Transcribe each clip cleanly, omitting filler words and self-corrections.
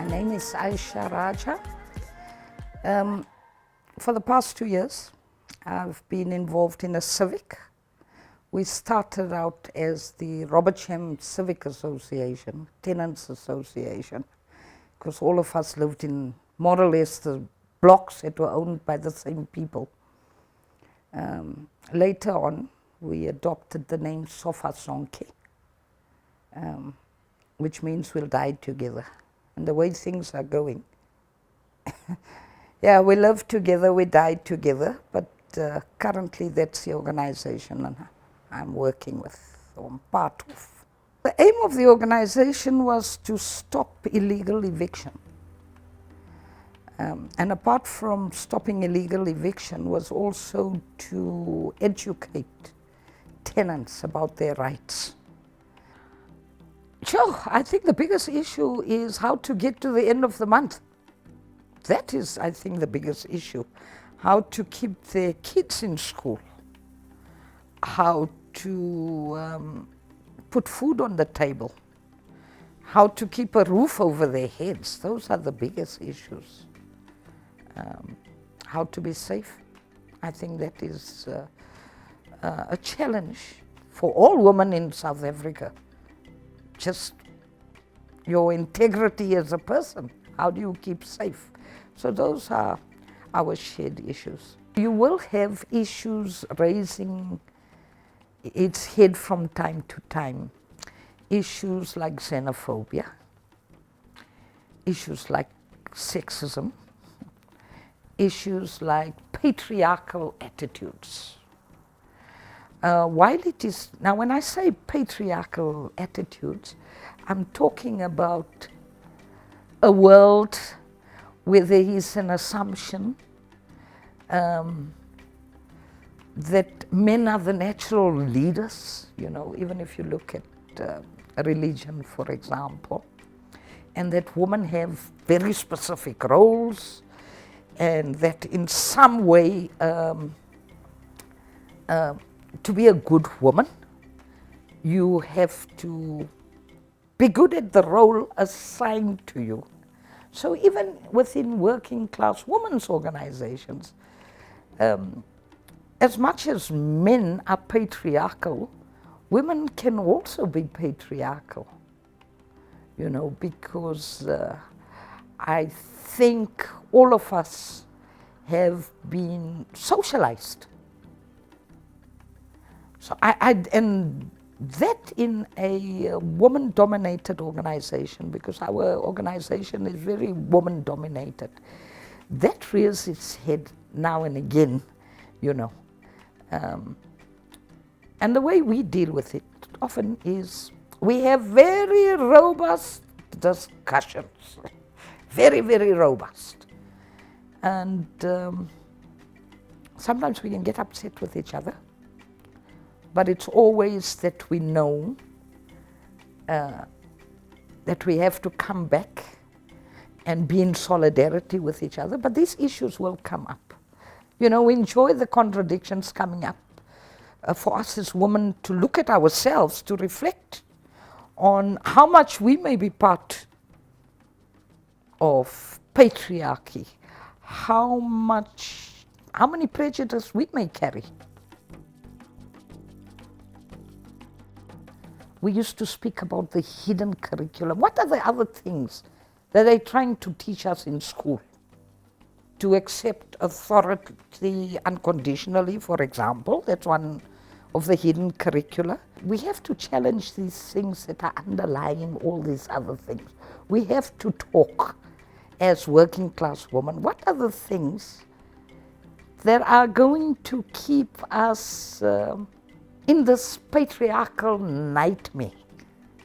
name is AYESHA Raja. For the past 2 years, I've been involved in a civic. We started out as the Robertsham Civic Association, Tenants Association, because all of us lived in more or less the blocks that were owned by the same people. Later on, we adopted the name Sofa Sonke, which means we'll die together. And the way things are going, yeah, we live together, we die together, but currently that's the organization I'm working with, or I'm part of. The aim of the organization was to stop illegal eviction. And apart from stopping illegal eviction was also to educate tenants about their rights. Sure, I think the biggest issue is how to get to the end of the month. That is, I think, the biggest issue. How to keep their kids in school. How to put food on the table. How to keep a roof over their heads. Those are the biggest issues. How to be safe. I think that is a challenge for all women in South Africa. Just your integrity as a person. How do you keep safe? So those are our shared issues. You will have issues raising its head from time to time. Issues like xenophobia, issues like sexism, issues like patriarchal attitudes. While it is, now when I say patriarchal attitudes, I'm talking about a world where there is an assumption that men are the natural leaders, you know, even if you look at a religion, for example, and that women have very specific roles, and that in some way, to be a good woman, you have to be good at the role assigned to you. So even within working class women's organizations, as much as men are patriarchal, women can also be patriarchal, you know, because I think all of us have been socialized. So and that in a woman-dominated organization, because our organization is very woman-dominated, that rears its head now and again, you know. And the way we deal with it often is we have very robust discussions, very, very robust. And sometimes we can get upset with each other. But it's always that we know that we have to come back and be in solidarity with each other. But these issues will come up. You know, we enjoy the contradictions coming up for us as women to look at ourselves, to reflect on how much we may be part of patriarchy, how many prejudices we may carry. We used to speak about the hidden curriculum. What are the other things that they're trying to teach us in school? To accept authority unconditionally, for example. That's one of the hidden curricula. We have to challenge these things that are underlying all these other things. We have to talk as working class women. What are the things that are going to keep us in this patriarchal nightmare?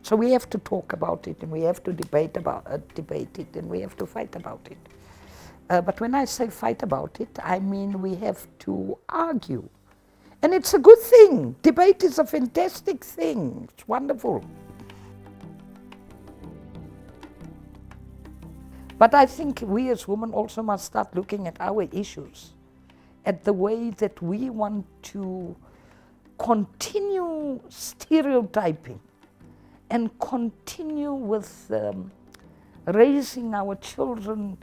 So we have to talk about it, and we have to debate it, and we have to fight about it. But when I say fight about it, I mean we have to argue. And it's a good thing. Debate is a fantastic thing. It's wonderful. But I think we as women also must start looking at our issues, at the way that we want to continue stereotyping and continue with raising our children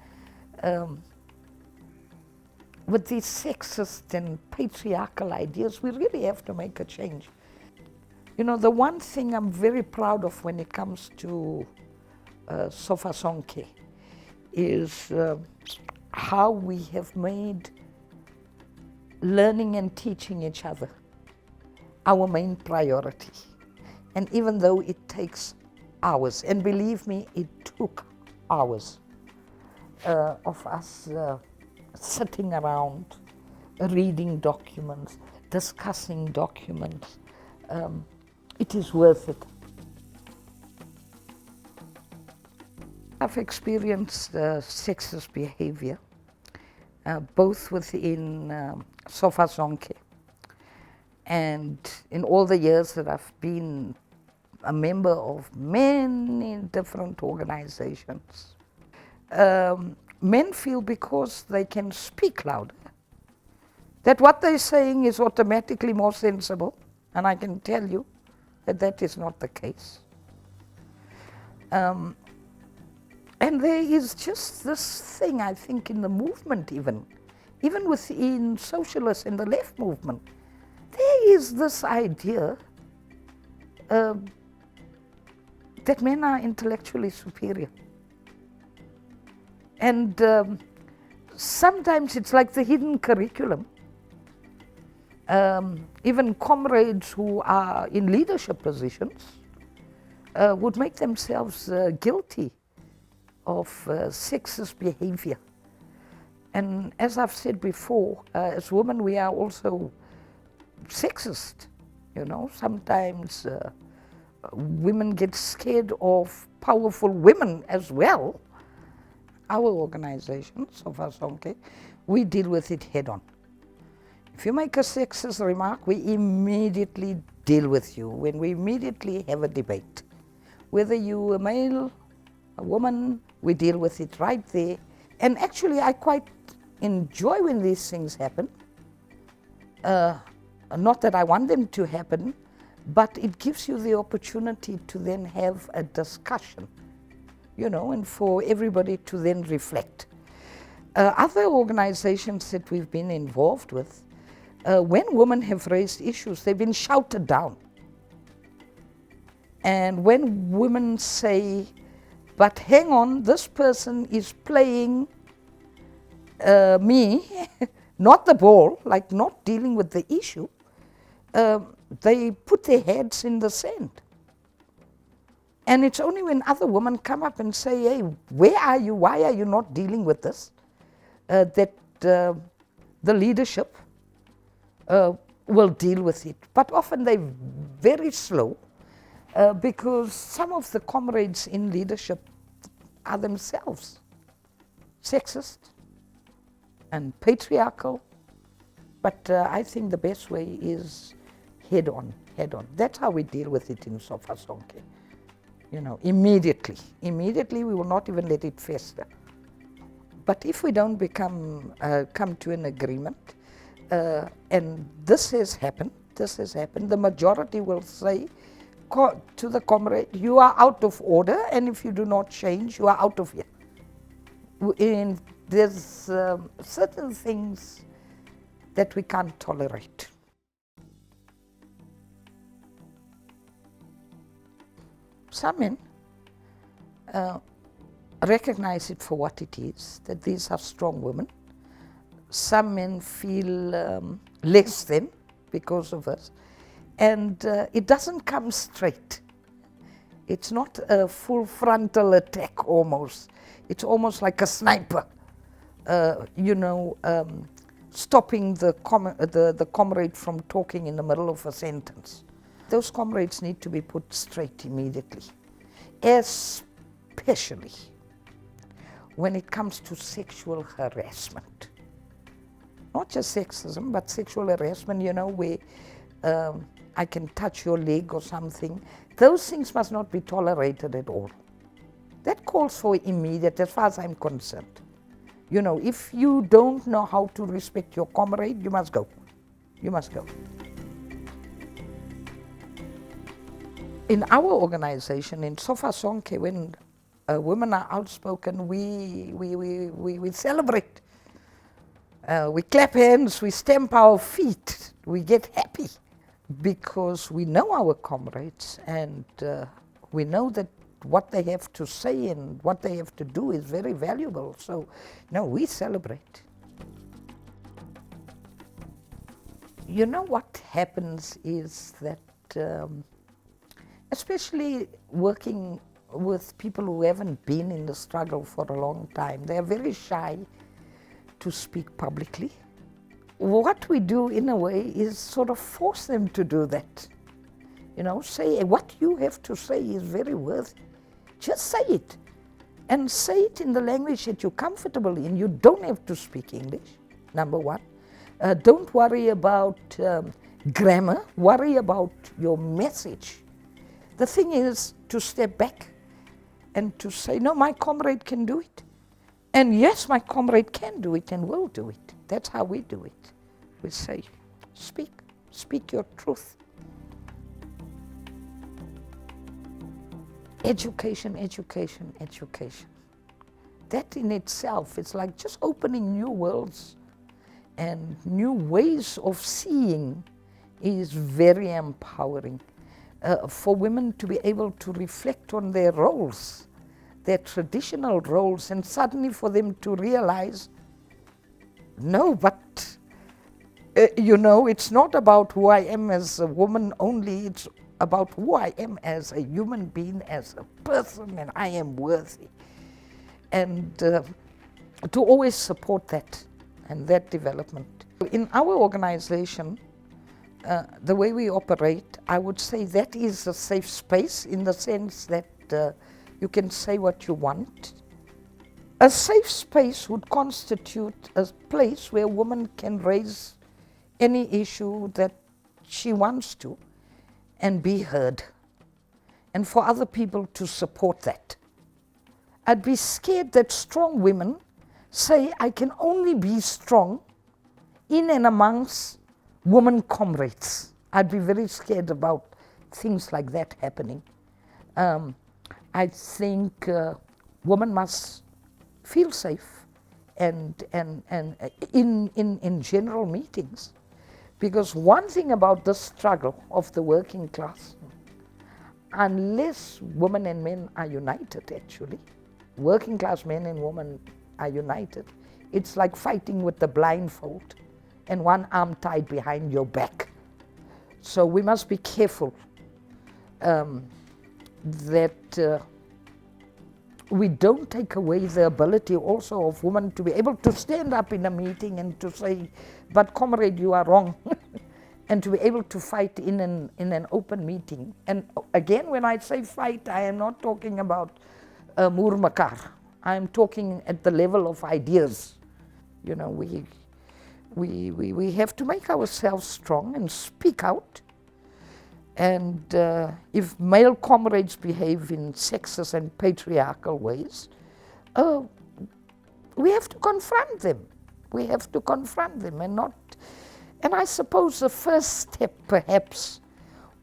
with these sexist and patriarchal ideas, we really have to make a change. You know, the one thing I'm very proud of when it comes to Sofa Sonke is how we have made learning and teaching each other our main priority. And even though it takes hours, and believe me, it took hours of us sitting around, reading documents, discussing documents, it is worth it. I've experienced sexist behavior, both within Sofa Sonke and in all the years that I've been a member of many different organizations. Men feel because they can speak louder, that what they're saying is automatically more sensible, and I can tell you that that is not the case. And there is just this thing, I think, in the movement even within socialists and the left movement, there is this idea that men are intellectually superior. And sometimes it's like the hidden curriculum. Even comrades who are in leadership positions would make themselves guilty of sexist behavior. And as I've said before, as women we are also sexist. You know, sometimes women get scared of powerful women as well. Our organization, Sofa Sonke, we deal with it head on. If you make a sexist remark, we immediately deal with you. When we immediately have a debate, whether you're a male, a woman, we deal with it right there. And actually, I quite enjoy when these things happen. Not that I want them to happen, but it gives you the opportunity to then have a discussion, you know, and for everybody to then reflect. Other organizations that we've been involved with, when women have raised issues, they've been shouted down. And when women say, but hang on, this person is playing me, not the ball, like not dealing with the issue, they put their heads in the sand. And it's only when other women come up and say, hey, where are you? Why are you not dealing with this? That the leadership will deal with it. But often they're very slow because some of the comrades in leadership are themselves sexist and patriarchal. But I think the best way is head on. That's how we deal with it in Sofa Sonke. You know, immediately we will not even let it fester. But if we don't come to an agreement, and this has happened, the majority will say to the comrade, you are out of order, and if you do not change, you are out of here. And there's certain things that we can't tolerate. Some men recognize it for what it is, that these are strong women. Some men feel less than because of us. And it doesn't come straight. It's not a full frontal attack almost. It's almost like a sniper, you know, stopping the comrade from talking in the middle of a sentence. Those comrades need to be put straight immediately, especially when it comes to sexual harassment. Not just sexism, but sexual harassment, you know, where I can touch your leg or something. Those things must not be tolerated at all. That calls for immediate, as far as I'm concerned. You know, if you don't know how to respect your comrade, you must go. You must go. In our organization, in Sofa Sonke, when women are outspoken, we celebrate. We clap hands, we stamp our feet, we get happy because we know our comrades and we know that what they have to say and what they have to do is very valuable. So, no, we celebrate. You know what happens is that, especially working with people who haven't been in the struggle for a long time, they are very shy to speak publicly. What we do in a way is sort of force them to do that. You know, say what you have to say is very worthy. Just say it. And say it in the language that you're comfortable in. You don't have to speak English, number one. Don't worry about grammar, worry about your message. The thing is to step back and to say, no, my comrade can do it. And yes, my comrade can do it and will do it. That's how we do it. We say, speak your truth. Education, education, education. That in itself, it's like just opening new worlds and new ways of seeing is very empowering. For women to be able to reflect on their roles, their traditional roles, and suddenly for them to realize, no, but you know, it's not about who I am as a woman only, it's about who I am as a human being, as a person, and I am worthy. And to always support that and that development. In our organization, the way we operate, I would say that is a safe space in the sense that you can say what you want. A safe space would constitute a place where a woman can raise any issue that she wants to and be heard, and for other people to support that. I'd be scared that strong women say, I can only be strong in and amongst women comrades. I'd be very scared about things like that happening. I think women must feel safe and in general meetings. Because one thing about the struggle of the working class, unless women and men are united actually, working class men and women are united, it's like fighting with the blindfold and one arm tied behind your back. So we must be careful that we don't take away the ability also of women to be able to stand up in a meeting and to say, but comrade, you are wrong. And to be able to fight in an open meeting. And again, when I say fight, I am not talking about moer mekaar. I am talking at the level of ideas. You know, we have to make ourselves strong and speak out. And if male comrades behave in sexist and patriarchal ways, we have to confront them. We have to confront them and not. And I suppose the first step perhaps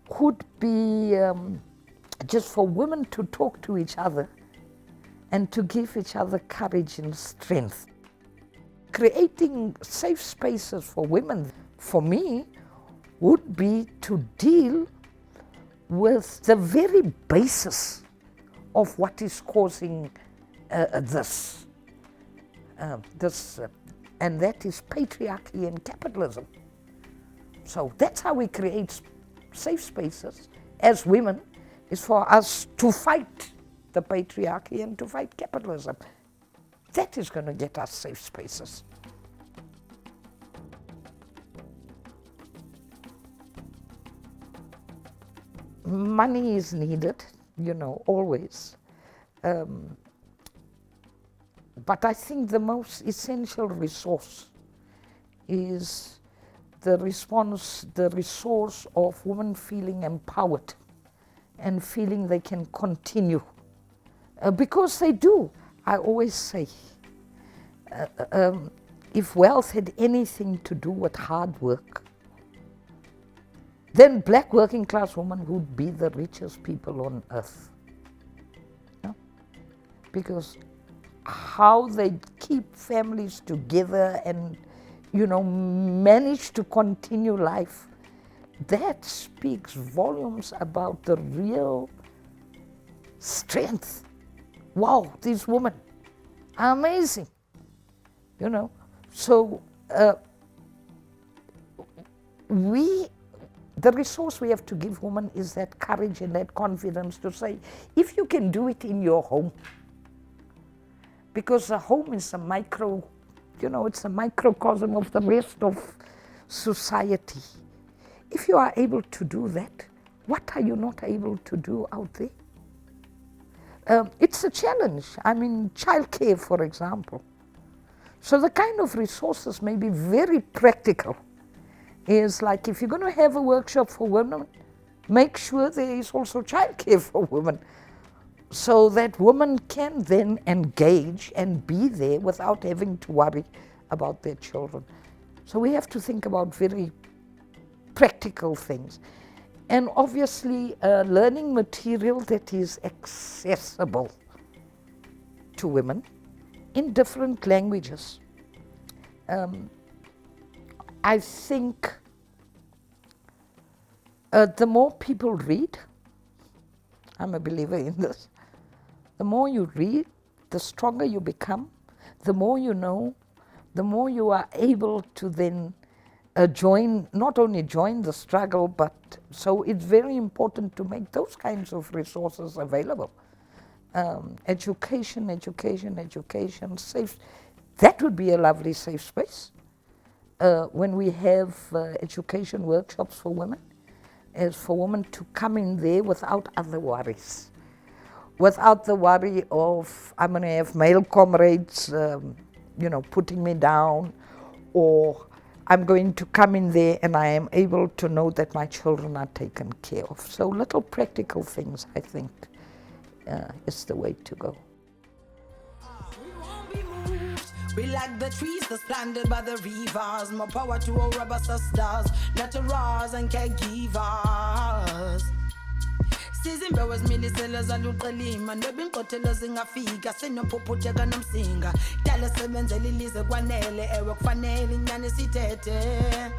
could be just for women to talk to each other and to give each other courage and strength. Creating safe spaces for women, for me, would be to deal with the very basis of what is causing this, and that is patriarchy and capitalism. So that's how we create safe spaces as women, is for us to fight the patriarchy and to fight capitalism. That is going to get us safe spaces. Money is needed, you know, always. But I think the most essential resource is the resource of women feeling empowered and feeling they can continue. Because they do. I always say, if wealth had anything to do with hard work, then black working class women would be the richest people on earth. No? because how they keep families together and, manage to continue life, that speaks volumes about the real strength. Wow, these women are amazing, So the resource we have to give women is that courage and that confidence to say, if you can do it in your home, because the home is it's a microcosm of the rest of society. If you are able to do that, what are you not able to do out there? It's a challenge. Childcare, for example. So the kind of resources may be very practical. Is like, if you're going to have a workshop for women, make sure there is also childcare for women, so that women can then engage and be there without having to worry about their children. So we have to think about very practical things. And obviously, learning material that is accessible to women in different languages. I think the more people read, I'm a believer in this, the more you read, the stronger you become, the more you know, the more you are able to then not only join the struggle, but so it's very important to make those kinds of resources available. Education, safe, that would be a lovely safe space. When we have education workshops for women, is for women to come in there without other worries. Without the worry of, I'm going to have male comrades, putting me down, or I'm going to come in there and I am able to know that my children are taken care of. So little practical things, I think, is the way to go. We like the trees that's planted by the rivers. More power to our rubber sisters, naturals and caregivers. Sizimbewe milisela zaluqelima nebinqothelo zingafika sinophuphuteka nomsinga dala sebenzela ilize kwanele ewe kufanele inyani sithethe